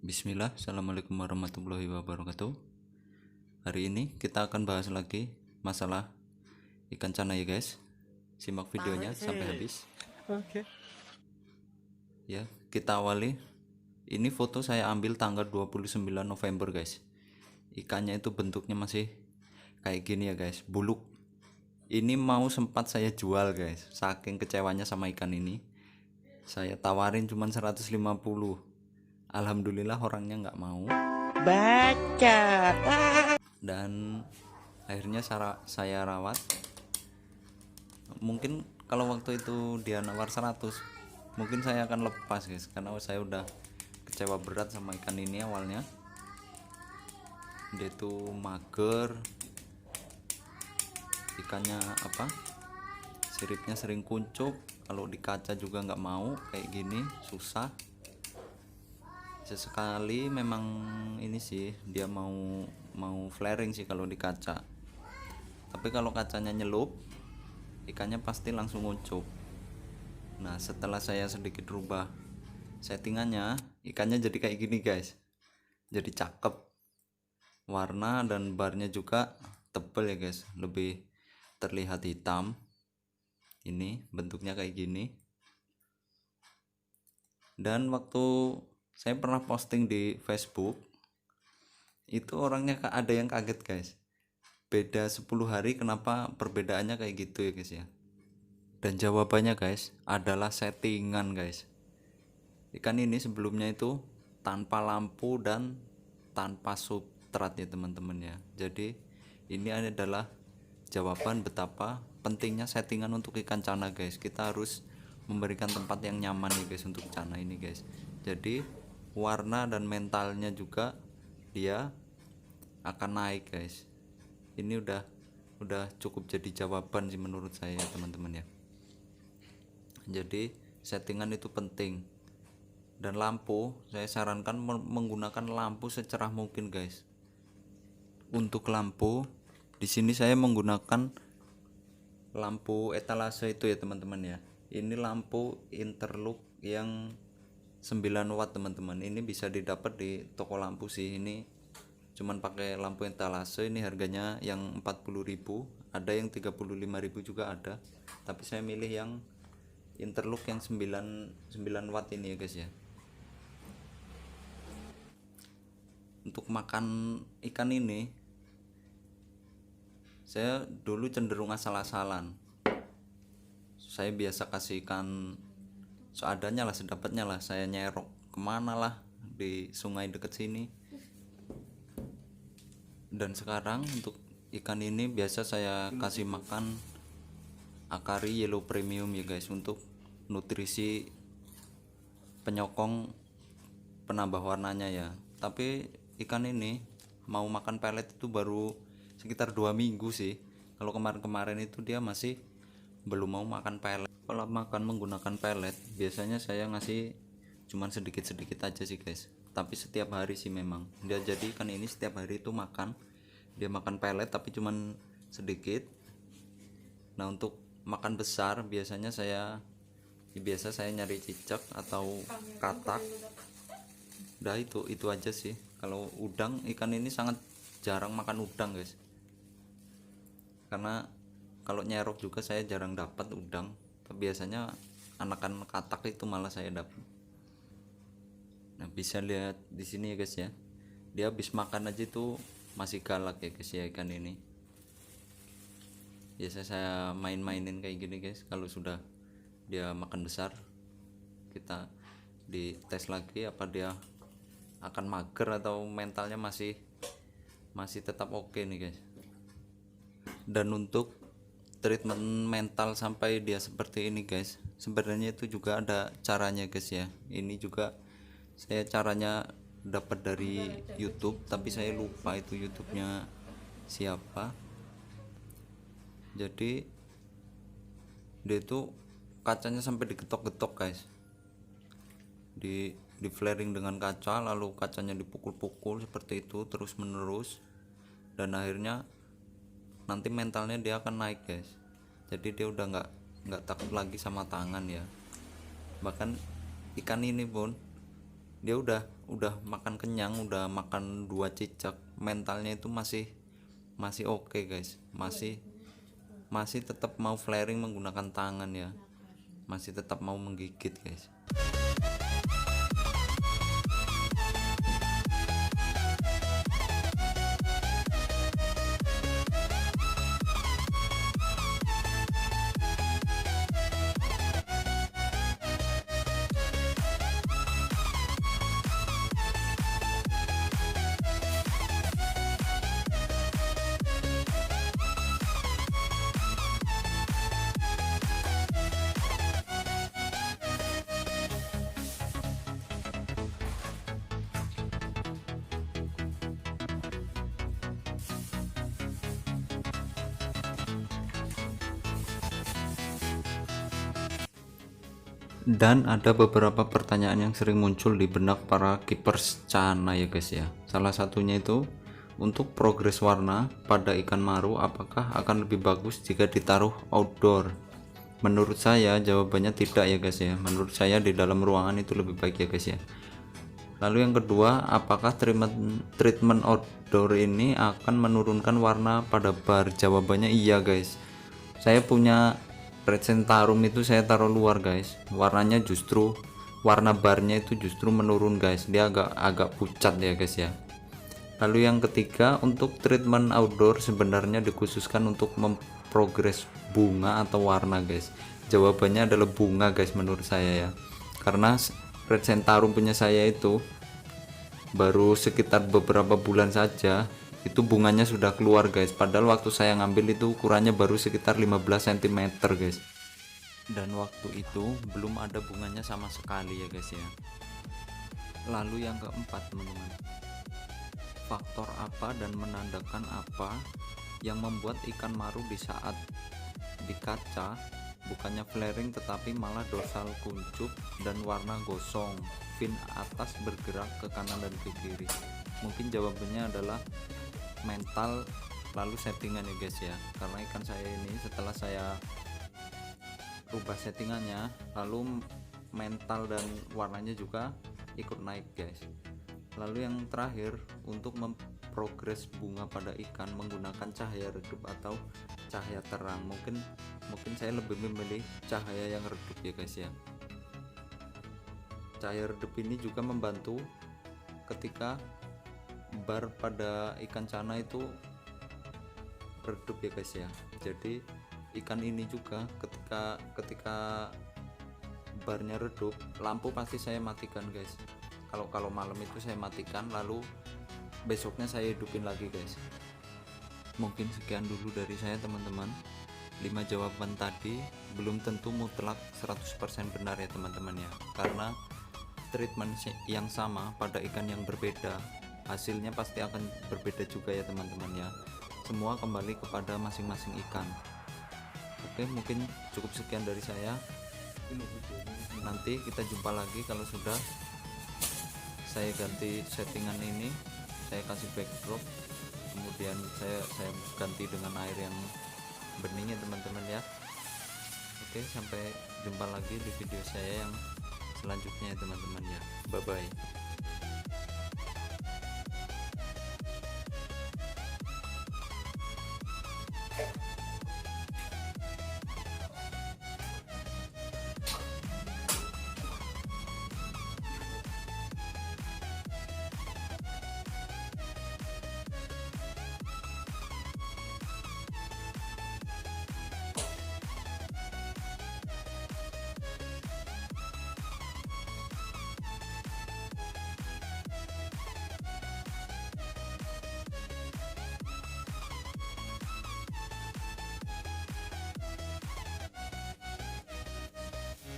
Bismillah, Assalamualaikum warahmatullahi wabarakatuh. Hari ini kita akan bahas lagi masalah ikan cana ya guys. Simak videonya sampai habis. Oke. Ya, kita awali. Ini foto saya ambil tanggal 29 November guys. Ikannya itu bentuknya masih kayak gini ya guys, buluk. Ini mau sempat saya jual guys, saking kecewanya sama ikan ini. Saya tawarin cuma 150. Alhamdulillah orangnya nggak mau. Baca. Dan akhirnya saya rawat. Mungkin kalau waktu itu dia nawar 100, mungkin saya akan lepas guys, karena saya udah kecewa berat sama ikan ini. Awalnya dia tuh mager, ikannya siripnya sering kuncup, kalau di kaca juga nggak mau kayak gini, susah. Sesekali memang ini sih dia mau flaring sih kalau di kaca, tapi kalau kacanya nyelup ikannya pasti langsung nguncup. Nah, setelah saya sedikit rubah settingannya, ikannya jadi kayak gini guys, jadi cakep, warna dan barnya juga tebel ya guys, lebih terlihat hitam. Ini bentuknya kayak gini. Dan waktu saya pernah posting di Facebook, itu orangnya ada yang kaget guys, beda 10 hari kenapa perbedaannya kayak gitu ya guys ya. Dan jawabannya guys adalah settingan guys. Ikan ini sebelumnya itu tanpa lampu dan tanpa substrat ya teman-teman ya. Jadi ini adalah jawaban betapa pentingnya settingan untuk ikan cana guys. Kita harus memberikan tempat yang nyaman ya guys untuk cana ini guys. Jadi warna dan mentalnya juga dia akan naik guys. Ini udah cukup jadi jawaban sih menurut saya teman-teman ya. Jadi settingan itu penting. Dan lampu saya sarankan menggunakan lampu secerah mungkin guys. Untuk lampu di sini saya menggunakan lampu etalase itu ya teman-teman ya. Ini lampu interlock yang 9 watt teman-teman. Ini bisa didapat di toko lampu sih. Ini cuman pakai lampu etalase, ini harganya yang 40.000, ada yang 35.000 juga ada. Tapi saya milih yang interlock yang 9 watt ini ya guys ya. Untuk makan ikan ini saya dulu cenderung asal-asalan. Saya biasa kasih ikan seadanya lah, sedapatnya lah. Saya nyerok kemana lah di sungai deket sini. Dan sekarang untuk ikan ini biasa saya kasih makan Akari Yellow Premium ya guys, untuk nutrisi penyokong penambah warnanya ya. Tapi ikan ini mau makan pelet itu baru sekitar 2 minggu sih. Kalau kemarin-kemarin itu dia masih belum mau makan pelet. Kalau makan menggunakan pelet biasanya saya ngasih cuman sedikit-sedikit aja sih guys, tapi setiap hari sih memang dia. Jadi ikan ini setiap hari itu dia makan pelet tapi cuman sedikit. Nah, untuk makan besar biasanya biasa saya nyari cicak atau katak. Udah itu aja sih. Kalau udang, ikan ini sangat jarang makan udang guys, karena kalau nyerok juga saya jarang dapat udang. Biasanya anakan katak itu malah saya dapat. Nah, bisa lihat di sini ya guys ya, dia habis makan aja itu masih galak ya guys ya ikan ini. Biasa saya main-mainin kayak gini guys. Kalau sudah dia makan besar, kita dites lagi apa dia akan mager atau mentalnya masih tetap oke nih guys. Dan untuk treatment mental sampai dia seperti ini guys, sebenarnya itu juga ada caranya guys ya. Ini juga saya caranya dapat dari YouTube, tapi saya lupa itu YouTube-nya siapa. Jadi dia itu kacanya sampai digetok-getok guys, di flaring dengan kaca, lalu kacanya dipukul-pukul seperti itu terus menerus. Dan akhirnya nanti mentalnya dia akan naik guys. Jadi dia udah nggak takut lagi sama tangan ya. Bahkan ikan ini pun dia udah udah makan kenyang, udah makan 2 cicak, mentalnya itu masih masih oke guys, masih tetap mau flaring menggunakan tangan ya, masih tetap mau menggigit guys. Dan ada beberapa pertanyaan yang sering muncul di benak para keepers cana ya guys ya. Salah satunya itu, untuk progres warna pada ikan maru apakah akan lebih bagus jika ditaruh outdoor? Menurut saya jawabannya tidak ya guys ya. Menurut saya di dalam ruangan itu lebih baik ya guys ya. Lalu yang kedua, apakah treatment outdoor ini akan menurunkan warna pada bar? Jawabannya iya guys. Saya punya Red Centarum itu saya taruh luar guys, warnanya justru warna barnya itu justru menurun guys, dia agak pucat ya guys ya. Lalu yang ketiga, untuk treatment outdoor sebenarnya dikhususkan untuk memprogres bunga atau warna guys. Jawabannya adalah bunga guys menurut saya ya, karena Red Centarum punya saya itu baru sekitar beberapa bulan saja itu bunganya sudah keluar guys, padahal waktu saya ngambil itu ukurannya baru sekitar 15 cm guys, dan waktu itu belum ada bunganya sama sekali ya guys ya. Lalu yang keempat teman-teman, faktor apa dan menandakan apa yang membuat ikan maru di saat di kaca bukannya flaring tetapi malah dorsal kuncup dan warna gosong, fin atas bergerak ke kanan dan ke kiri? Mungkin jawabannya adalah mental lalu settingan ya guys ya, karena ikan saya ini setelah saya rubah settingannya lalu mental dan warnanya juga ikut naik guys. Lalu yang terakhir, untuk memprogres bunga pada ikan menggunakan cahaya redup atau cahaya terang, mungkin saya lebih memilih cahaya yang redup ya guys ya. Cahaya redup ini juga membantu ketika bar pada ikan cana itu redup ya guys ya. Jadi ikan ini juga ketika barnya redup, lampu pasti saya matikan guys. Kalau malam itu saya matikan, lalu besoknya saya hidupin lagi guys. Mungkin sekian dulu dari saya teman-teman. 5 jawaban tadi belum tentu mutlak 100% benar ya teman-teman ya, karena treatment yang sama pada ikan yang berbeda hasilnya pasti akan berbeda juga ya teman-teman ya. Semua kembali kepada masing-masing ikan. Oke, mungkin cukup sekian dari saya. Nanti kita jumpa lagi kalau sudah saya ganti settingan ini, saya kasih backdrop, kemudian saya ganti dengan air yang bening ya teman-teman ya. Oke, sampai jumpa lagi di video saya yang selanjutnya ya teman-teman ya. Bye bye.